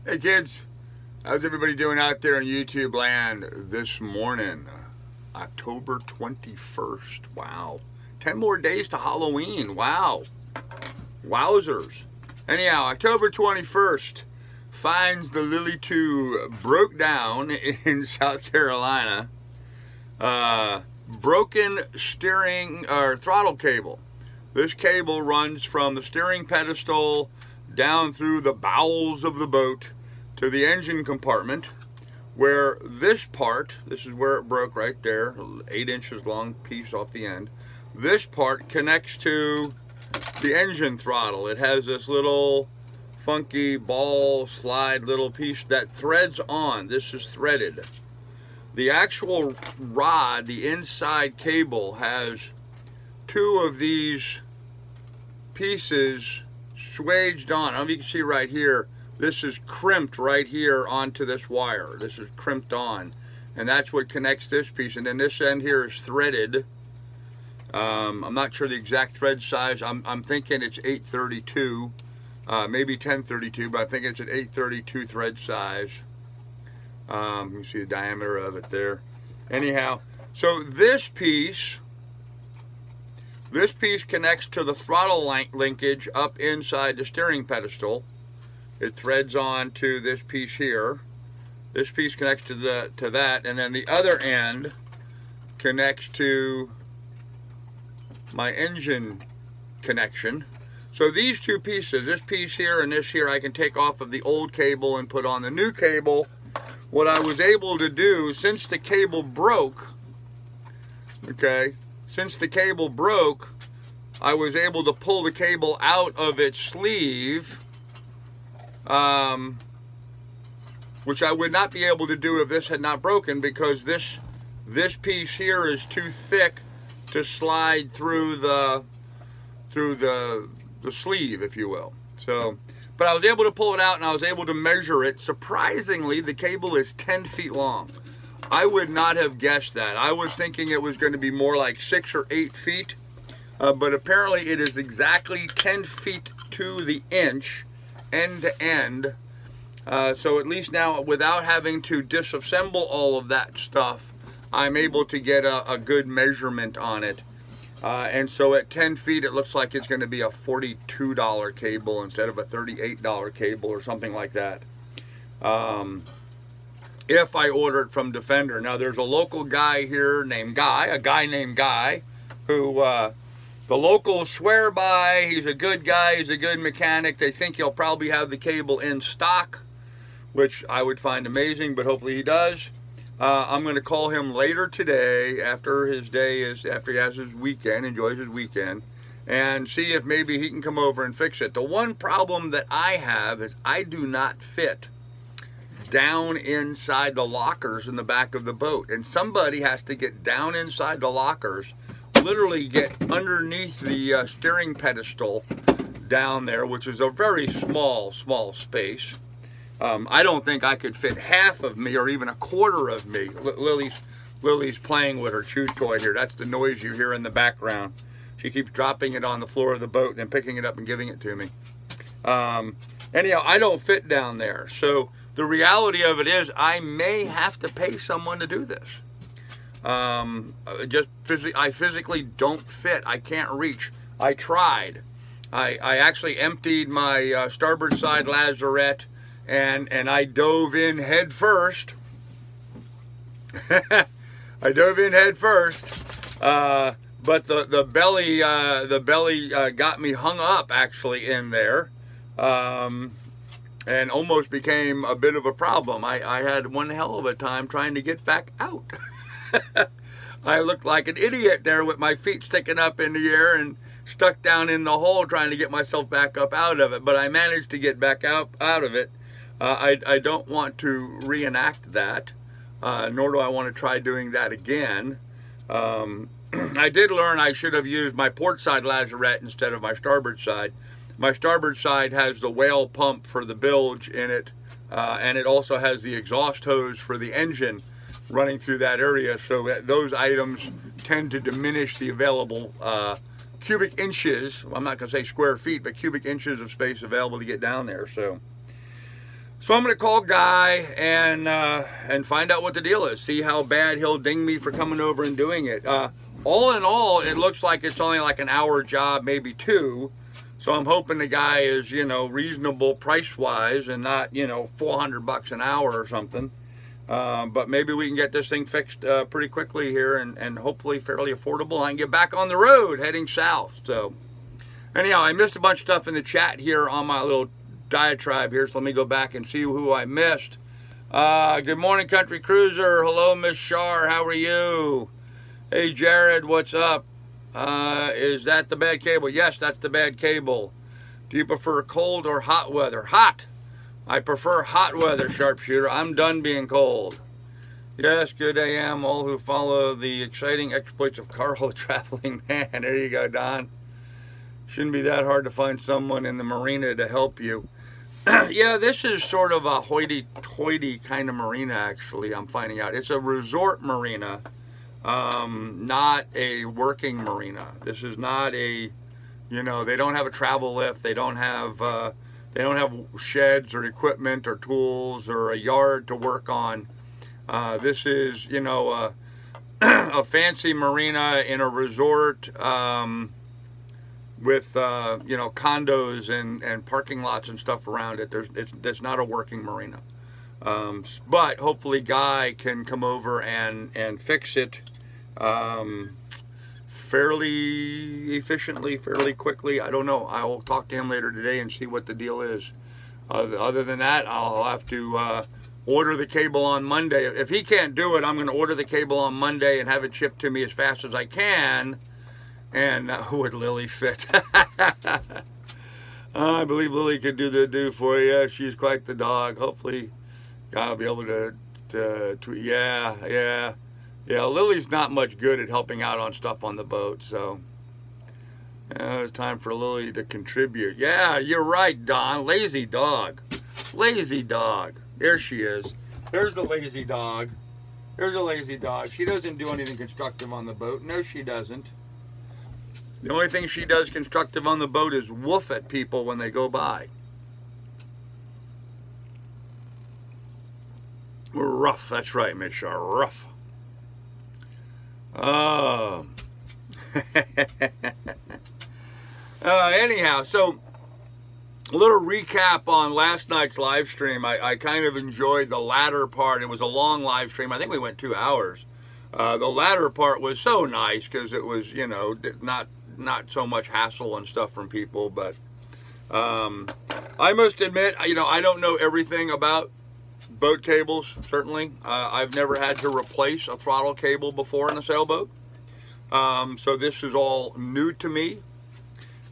Hey kids, how's everybody doing out there in YouTube land this morning? October 21st. Wow. 10 more days to Halloween. Wow. Wowzers. Anyhow, October 21st finds the Lily 2 broke down in South Carolina. Broken steering or throttle cable. This cable runs from the steering pedestal down through the bowels of the boat to the engine compartment, where this part, this is where it broke right there, 8 inches long piece off the end. This part connects to the engine throttle. It has this little funky ball slide little piece that threads on. This is threaded. The actual rod, the inside cable, has 2 of these pieces swaged on. I don't know if you can see right here. This is crimped right here onto this wire. This is crimped on, and that's what connects this piece. And then this end here is threaded. I'm not sure the exact thread size. I'm thinking it's 832, maybe 1032, but I think it's an 832 thread size. You can see the diameter of it there. Anyhow, so this piece connects to the throttle linkage up inside the steering pedestal. It threads on to this piece here. This piece connects to that, and then the other end connects to my engine connection. So these 2 pieces, this piece here and this here, I can take off of the old cable and put on the new cable. What I was able to do, since the cable broke, since the cable broke, I was able to pull the cable out of its sleeve, which I would not be able to do if this had not broken, because this piece here is too thick to slide through the sleeve, if you will. So, but I was able to pull it out and I was able to measure it. Surprisingly, the cable is 10 feet long. I would not have guessed that. I was thinking it was going to be more like 6 or 8 feet, but apparently it is exactly 10 feet to the inch, end to end. So at least now, without having to disassemble all of that stuff, I'm able to get a good measurement on it. And so at 10 feet, it looks like it's going to be a $42 cable instead of a $38 cable or something like that. If I order it from Defender. Now, there's a local guy here named Guy, who the locals swear by. He's a good guy, he's a good mechanic. They think he'll probably have the cable in stock, which I would find amazing, but hopefully he does. I'm going to call him later today after he has his weekend, enjoys his weekend, and see if maybe he can come over and fix it. The one problem that I have is I do not fit down inside the lockers in the back of the boat, and somebody has to get down inside the lockers, literally get underneath the steering pedestal down there, which is a very small space. I don't think I could fit half of me or even a quarter of me. Lily's playing with her chew toy here. That's the noise you hear in the background. She keeps dropping it on the floor of the boat and then picking it up and giving it to me. Anyhow, I don't fit down there. So the reality of it is I may have to pay someone to do this. I physically don't fit. I can't reach. I tried. I actually emptied my starboard side lazarette, and I dove in head first. I dove in head first, but the belly got me hung up actually in there, and almost became a bit of a problem. I had one hell of a time trying to get back out. I looked like an idiot there with my feet sticking up in the air and stuck down in the hole trying to get myself back up out of it, but I managed to get back out of it. I don't want to reenact that, nor do I want to try doing that again. I did learn I should have used my port side lazarette instead of my starboard side. My starboard side has the whale pump for the bilge in it, and it also has the exhaust hose for the engine running through that area, so those items tend to diminish the available cubic inches. I'm not going to say square feet, but cubic inches of space available to get down there. So So I'm going to call Guy and find out what the deal is. See how bad he'll ding me for coming over and doing it. All in all, it looks like it's only like an hour job, maybe 2. So I'm hoping the guy is, you know, reasonable price-wise and not, you know, $400 an hour or something. But maybe we can get this thing fixed pretty quickly here and hopefully fairly affordable. I can get back on the road heading south. So anyhow, I missed a bunch of stuff in the chat here on my little diatribe here. So let me go back and see who I missed. Good morning, Country Cruiser. Hello, Miss Shar. How are you? Hey, Jared, what's up? Is that the bad cable? Yes, that's the bad cable. Do you prefer cold or hot weather? Hot. I prefer hot weather, Sharpshooter. I'm done being cold. Yes, good AM, all who follow the exciting exploits of Carl, the traveling man. There you go, Don. Shouldn't be that hard to find someone in the marina to help you. Yeah, this is sort of a hoity-toity kind of marina, actually, I'm finding out. It's a resort marina. Not a working marina. This is not a, you know, they don't have a travel lift. They don't have sheds or equipment or tools or a yard to work on. This is, you know, a fancy marina in a resort with, you know, condos and parking lots and stuff around it. It's not a working marina. But hopefully Guy can come over and fix it fairly efficiently, fairly quickly. I don't know. I will talk to him later today and see what the deal is. Other than that, I'll have to order the cable on Monday. If he can't do it, I'm going to order the cable on Monday and have it shipped to me as fast as I can. And would Lily fit? I believe Lily could do the do for you. She's quite the dog. Hopefully, I'll be able to yeah. Lily's not much good at helping out on stuff on the boat, so it's time for Lily to contribute. Yeah, you're right, Don. Lazy dog. Lazy dog. There she is. There's the lazy dog. There's a lazy dog. She doesn't do anything constructive on the boat. No, she doesn't. The only thing she does constructive on the boat is woof at people when they go by. We're rough. That's right, Miss Shar. Rough. Anyhow, so a little recap on last night's live stream. I kind of enjoyed the latter part. It was a long live stream. I think we went 2 hours. The latter part was so nice because it was, you know, not so much hassle and stuff from people. But I must admit, you know, I don't know everything about boat cables, certainly. I've never had to replace a throttle cable before in a sailboat. So this is all new to me.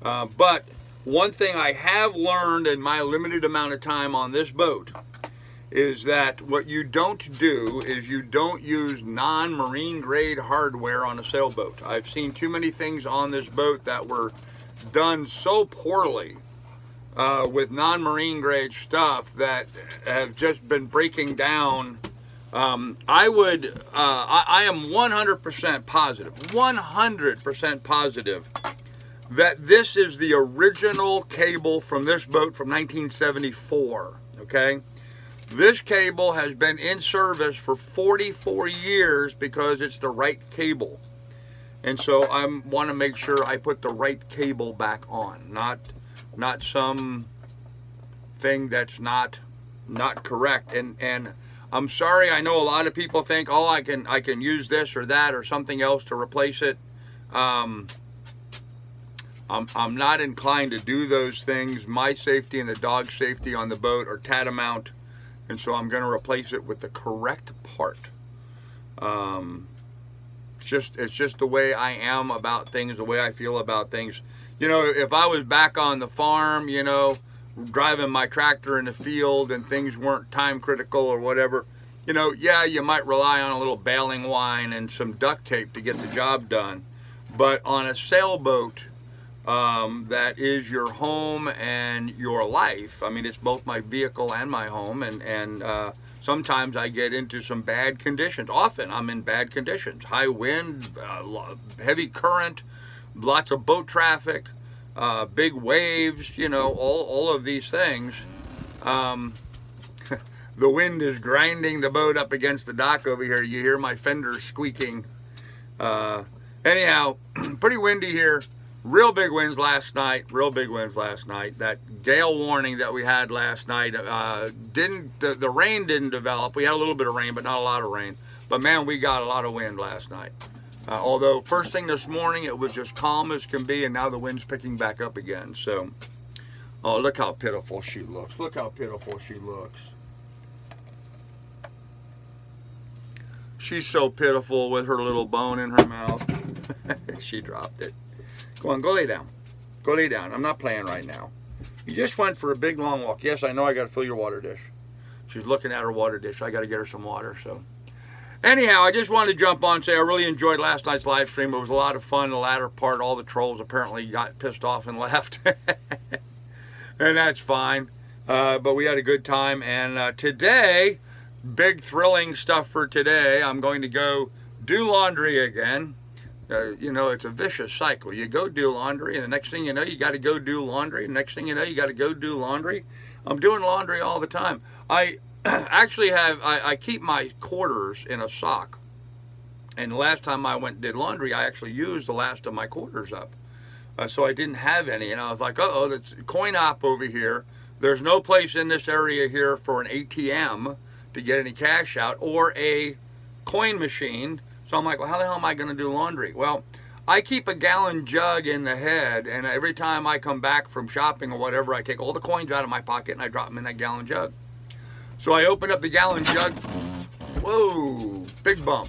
But one thing I have learned in my limited amount of time on this boat is that what you don't do is you don't use non-marine grade hardware on a sailboat. I've seen too many things on this boat that were done so poorly with non-marine grade stuff that have just been breaking down. I am 100% positive that this is the original cable from this boat from 1974, okay? This cable has been in service for 44 years because it's the right cable. And so I want to make sure I put the right cable back on, not some thing that's not correct. And I'm sorry, I know a lot of people think, oh, I can use this or that or something else to replace it. I'm not inclined to do those things. My safety and the dog's safety on the boat are tantamount, and so I'm going to replace it with the correct part. It's just the way I am about things, the way I feel about things. You know, if I was back on the farm, you know, driving my tractor in the field and things weren't time critical or whatever, you know, yeah, you might rely on a little baling twine and some duct tape to get the job done. But on a sailboat, that is your home and your life. I mean, it's both my vehicle and my home, and sometimes I get into some bad conditions. Often I'm in bad conditions. High wind, heavy current, lots of boat traffic, big waves, you know, all of these things. The wind is grinding the boat up against the dock over here. You hear my fenders squeaking. Anyhow, pretty windy here. Real big winds last night. Real big winds last night. That gale warning that we had last night the rain didn't develop. We had a little bit of rain, but not a lot of rain. But man, we got a lot of wind last night. Although first thing this morning it was just calm as can be, and now the wind's picking back up again. So, oh, look how pitiful she looks. Look how pitiful she looks. She's so pitiful with her little bone in her mouth. She dropped it. Go on, go lay down. Go lay down. I'm not playing right now. You just went for a big long walk. Yes, I know I got to fill your water dish. She's looking at her water dish. I got to get her some water. So, anyhow, I just wanted to jump on and say I really enjoyed last night's live stream. It was a lot of fun. The latter part, all the trolls apparently got pissed off and left. And that's fine. But we had a good time. And today, big thrilling stuff for today. I'm going to go do laundry again. You know, it's a vicious cycle. You go do laundry, and the next thing you know, you got to go do laundry. The next thing you know, you got to go do laundry. I'm doing laundry all the time. I actually have, I keep my quarters in a sock. And the last time I went and did laundry, I actually used the last of my quarters up. So I didn't have any. And I was like, uh-oh, that's coin op over here. There's no place in this area here for an ATM to get any cash out or a coin machine. So I'm like, well, how the hell am I going to do laundry? Well, I keep a gallon jug in the head, and every time I come back from shopping or whatever, I take all the coins out of my pocket and I drop them in that gallon jug. So I open up the gallon jug. Whoa, big bump.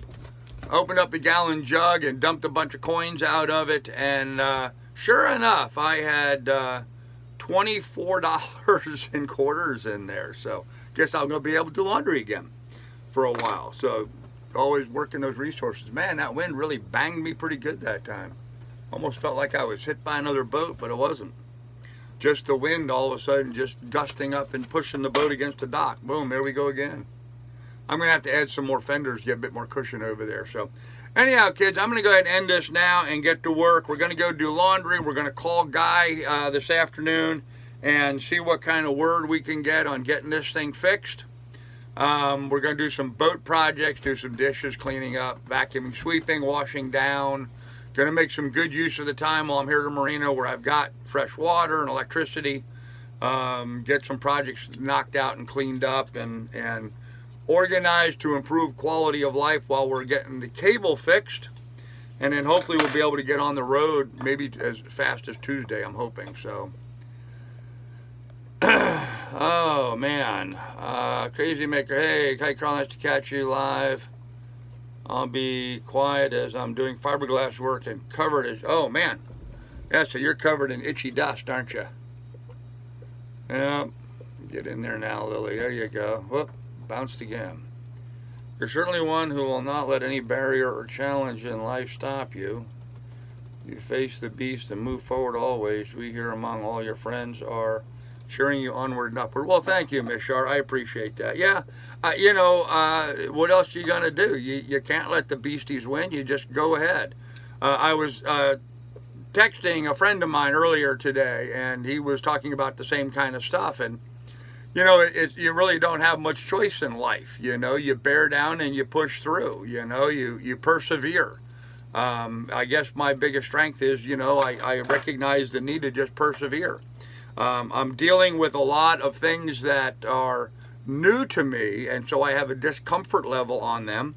I opened up the gallon jug and dumped a bunch of coins out of it, and sure enough, I had $24 in quarters in there. So guess I'm going to be able to do laundry again for a while. So always working those resources. Man, that wind really banged me pretty good that time. Almost felt like I was hit by another boat, but it wasn't. Just the wind all of a sudden just gusting up and pushing the boat against the dock. Boom, there we go again. I'm going to have to add some more fenders, get a bit more cushion over there. So anyhow, kids, I'm going to go ahead and end this now and get to work. We're going to go do laundry. We're going to call Guy this afternoon and see what kind of word we can get on getting this thing fixed. We're going to do some boat projects, do some dishes, cleaning up, vacuuming, sweeping, washing down. Going to make some good use of the time while I'm here at the marina where I've got fresh water and electricity. Get some projects knocked out and cleaned up and organized to improve quality of life while we're getting the cable fixed. And then hopefully we'll be able to get on the road maybe as fast as Tuesday, I'm hoping. So. Oh man, Crazy Maker, hey, Kite Crawl, nice to catch you live. I'll be quiet as I'm doing fiberglass work and covered as, oh man, yeah, so you're covered in itchy dust, aren't you? Yep, get in there now, Lily, there you go. Whoop, bounced again. You're certainly one who will not let any barrier or challenge in life stop you. You face the beast and move forward always. We here among all your friends are cheering you onward and upward. Well, thank you, Miss Shar. I appreciate that. Yeah, you know, what else you gonna do? You can't let the beasties win. You just go ahead. I was texting a friend of mine earlier today, and he was talking about the same kind of stuff. And you know, you really don't have much choice in life. You know, you bear down and you push through. You know, you persevere. I guess my biggest strength is, you know, I recognize the need to just persevere. I'm dealing with a lot of things that are new to me, and so I have a discomfort level on them.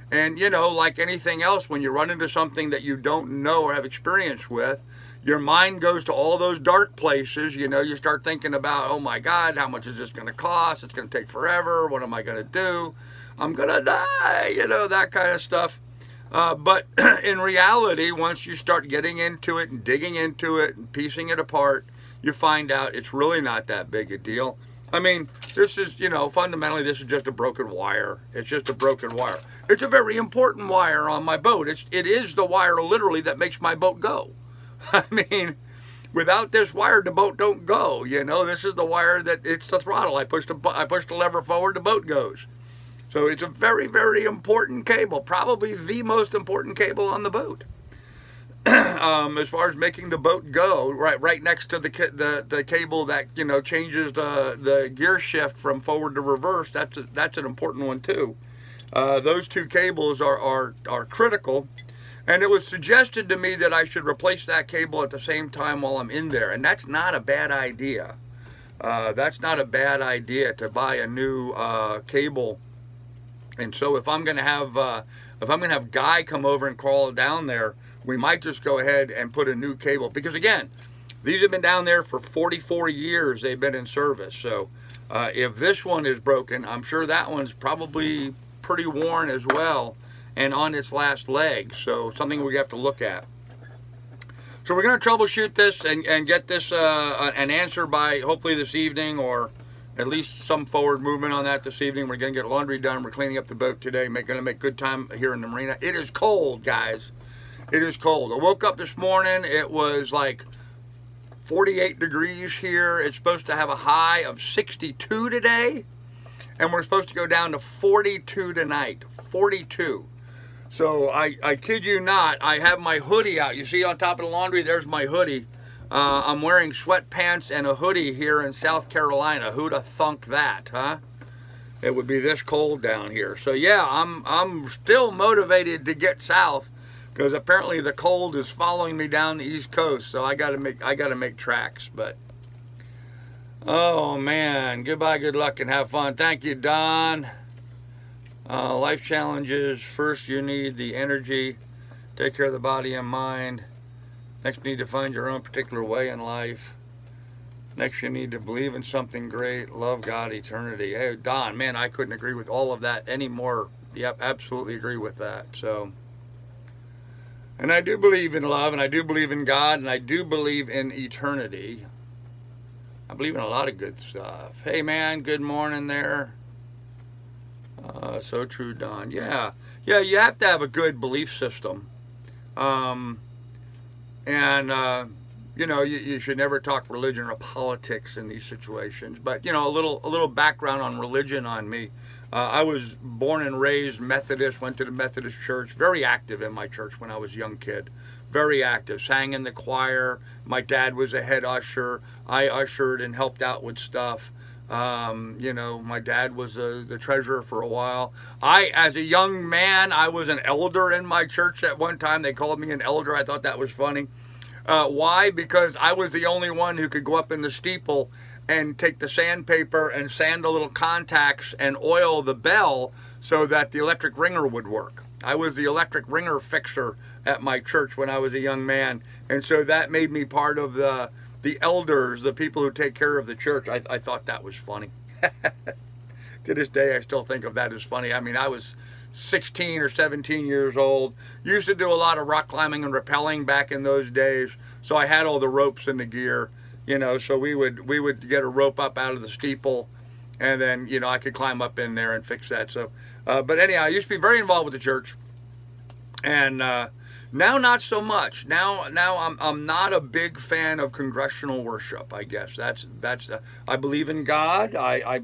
And, you know, like anything else, when you run into something that you don't know or have experience with, your mind goes to all those dark places. You know, you start thinking about, oh my God, how much is this going to cost? It's going to take forever. What am I going to do? I'm going to die, you know, that kind of stuff. But in reality, once you start getting into it and digging into it and piecing it apart, you find out it's really not that big a deal. I mean, this is, you know, fundamentally, this is just a broken wire. It's just a broken wire. It's a very important wire on my boat. It is the wire, literally, that makes my boat go. I mean, without this wire, the boat don't go. You know, this is the wire that, it's the throttle. I push the lever forward, the boat goes. So it's a very, very important cable. Probably the most important cable on the boat. as far as making the boat go, right next to the cable that, you know, changes the gear shift from forward to reverse. That's an important one too. Those two cables are critical, and it was suggested to me that I should replace that cable at the same time while I'm in there, and that's not a bad idea. That's not a bad idea to buy a new cable. And so if I'm gonna have Guy come over and crawl down there, we might just go ahead and put a new cable, because again, these have been down there for 44 years. They've been in service. So if this one is broken, I'm sure that one's probably pretty worn as well and on its last leg. So something we have to look at. So we're going to troubleshoot this and get this an answer by hopefully this evening, or at least some forward movement on that this evening. We're going to get laundry done. We're cleaning up the boat today. Going to make good time here in the marina. It is cold, guys. It is cold. I woke up this morning. It was like 48 degrees here. It's supposed to have a high of 62 today, and we're supposed to go down to 42 tonight. 42. So I kid you not, I have my hoodie out. You see on top of the laundry, there's my hoodie. I'm wearing sweatpants and a hoodie here in South Carolina. Who'd have thunk that, huh? It would be this cold down here. So yeah, I'm still motivated to get south, because apparently the cold is following me down the East Coast. So I gotta make tracks. But oh man, goodbye, good luck, and have fun. Thank you, Don. Life challenges. First, you need the energy. Take care of the body and mind. Next, you need to find your own particular way in life. Next, you need to believe in something great. Love God, eternity. Hey, Don, man, I couldn't agree with all of that anymore. Yep, absolutely agree with that. So, and I do believe in love, and I do believe in God, and I do believe in eternity. I believe in a lot of good stuff. Hey, man, good morning there. So true, Don. Yeah, you have to have a good belief system. You know, you should never talk religion or politics in these situations. But, you know, a little background on religion on me. I was born and raised Methodist, went to the Methodist church, very active in my church when I was a young kid. Very active, sang in the choir. My dad was a head usher. I ushered and helped out with stuff. You know, my dad was the treasurer for a while. As a young man, I was an elder in my church at one time. They called me an elder. I thought that was funny. Why? Because I was the only one who could go up in the steeple and take the sandpaper and sand the little contacts and oil the bell so that the electric ringer would work. I was the electric ringer fixer at my church when I was a young man. And so that made me part of the elders, the people who take care of the church. I thought that was funny. To this day, I still think of that as funny. I mean, I was 16 or 17 years old. Used to do a lot of rock climbing and rappelling back in those days. So I had all the ropes and the gear, you know, so we would get a rope up out of the steeple, and then, you know, I could climb up in there and fix that. So, but anyhow, I used to be very involved with the church. And now not so much. Now I'm not a big fan of congregational worship. I guess that's I believe in God. I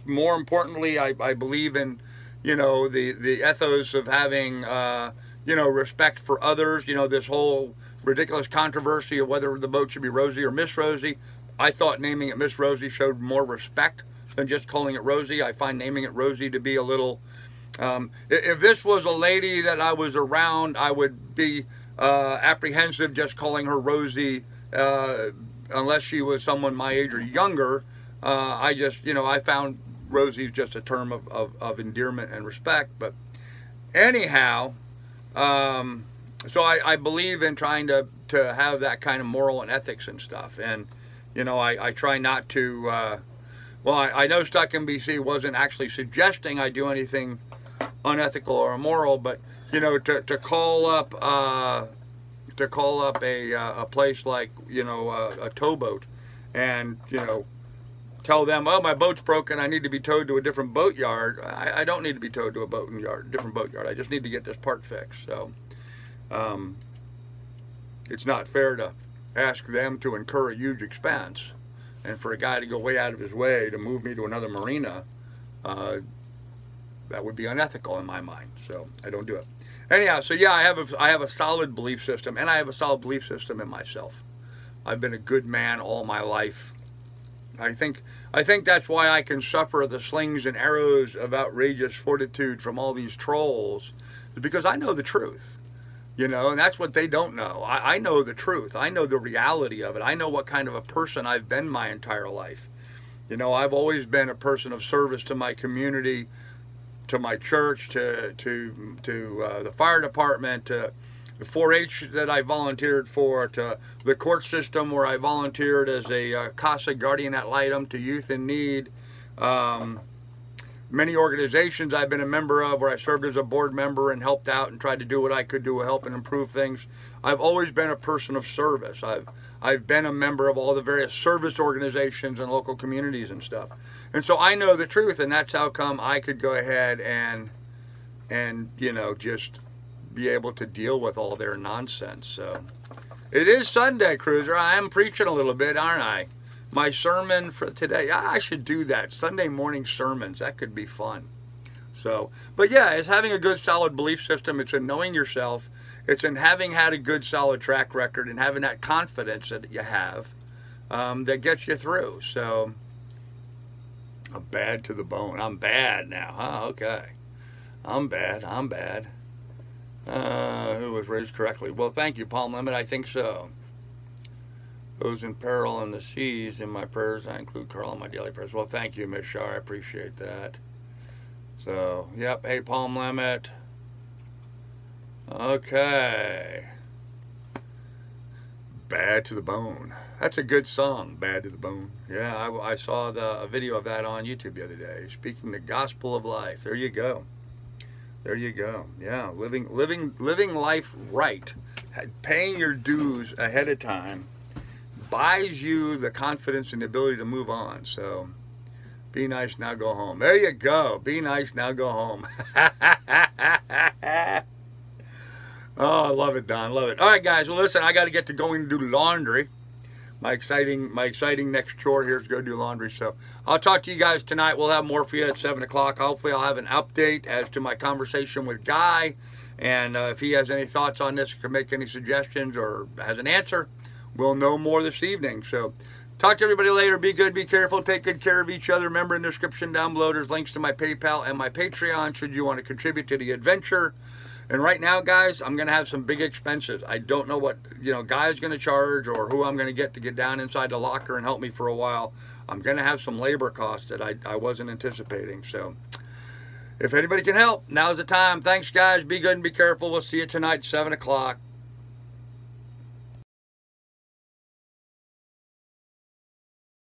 more importantly, I believe in, you know, the ethos of having you know, respect for others. You know, this whole ridiculous controversy of whether the boat should be Rosie or Miss Rosie. I thought naming it Miss Rosie showed more respect than just calling it Rosie. I find naming it Rosie to be a little. If this was a lady that I was around, I would be apprehensive just calling her Rosie, unless she was someone my age or younger. I just, you know, I found Rosie's just a term of endearment and respect. But anyhow, so I believe in trying to have that kind of moral and ethics and stuff. And, you know, I try not to, well, I know Stuck in BC wasn't actually suggesting I do anything unethical or immoral, but, you know, to call up a place like, you know, a towboat, and, you know, tell them, oh, my boat's broken, I need to be towed to a different boat yard. I don't need to be towed to a different boat yard. I just need to get this part fixed. So it's not fair to ask them to incur a huge expense, and for a guy to go way out of his way to move me to another marina. That would be unethical in my mind, so I don't do it. Anyhow, so yeah, I have a solid belief system, and I have a solid belief system in myself. I've been a good man all my life. I think that's why I can suffer the slings and arrows of outrageous fortitude from all these trolls, is because I know the truth, you know, and that's what they don't know. I know the truth. I know the reality of it. I know what kind of a person I've been my entire life. You know, I've always been a person of service to my community, to my church, to the fire department, to the 4-H that I volunteered for, to the court system where I volunteered as a CASA guardian ad litem to youth in need. Many organizations I've been a member of where I served as a board member and helped out and tried to do what I could do to help and improve things. I've always been a person of service. I've been a member of all the various service organizations and local communities and stuff. And so I know the truth, and that's how come I could go ahead and you know, just be able to deal with all their nonsense. So it is Sunday, Cruiser. I am preaching a little bit, aren't I? My sermon for today, I should do that. Sunday morning sermons, that could be fun. So, but yeah, it's having a good solid belief system. It's in knowing yourself. It's in having had a good solid track record and having that confidence that you have that gets you through. So I'm bad to the bone. I'm bad now, huh? Okay. I'm bad. Who was raised correctly? Well, thank you, Palm Limit. I think so. Those in peril in the seas, in my prayers, I include Carl in my daily prayers. Well, thank you, Miss Shar. I appreciate that. So, yep. Hey, Palm Limit. Okay. Bad to the Bone. That's a good song, Bad to the Bone. Yeah, I saw a video of that on YouTube the other day. Speaking the gospel of life. There you go. There you go. Yeah, living life right. Paying your dues ahead of time buys you the confidence and the ability to move on. So, be nice, now go home. There you go. Be nice, now go home. Oh, I love it, Don. Love it. All right, guys. Well, listen, I got to get to going to do laundry. My exciting next chore here is to go do laundry. So I'll talk to you guys tonight. We'll have more for you at 7 o'clock. Hopefully I'll have an update as to my conversation with Guy. And if he has any thoughts on this, can make any suggestions or has an answer, we'll know more this evening. So talk to everybody later. Be good, be careful, take good care of each other. Remember, in the description down below, there's links to my PayPal and my Patreon should you want to contribute to the adventure. And right now, guys, I'm going to have some big expenses. I don't know what, you know, Guy's going to charge or who I'm going to get down inside the locker and help me for a while. I'm going to have some labor costs that I wasn't anticipating. So if anybody can help, now's the time. Thanks, guys. Be good and be careful. We'll see you tonight, 7 o'clock.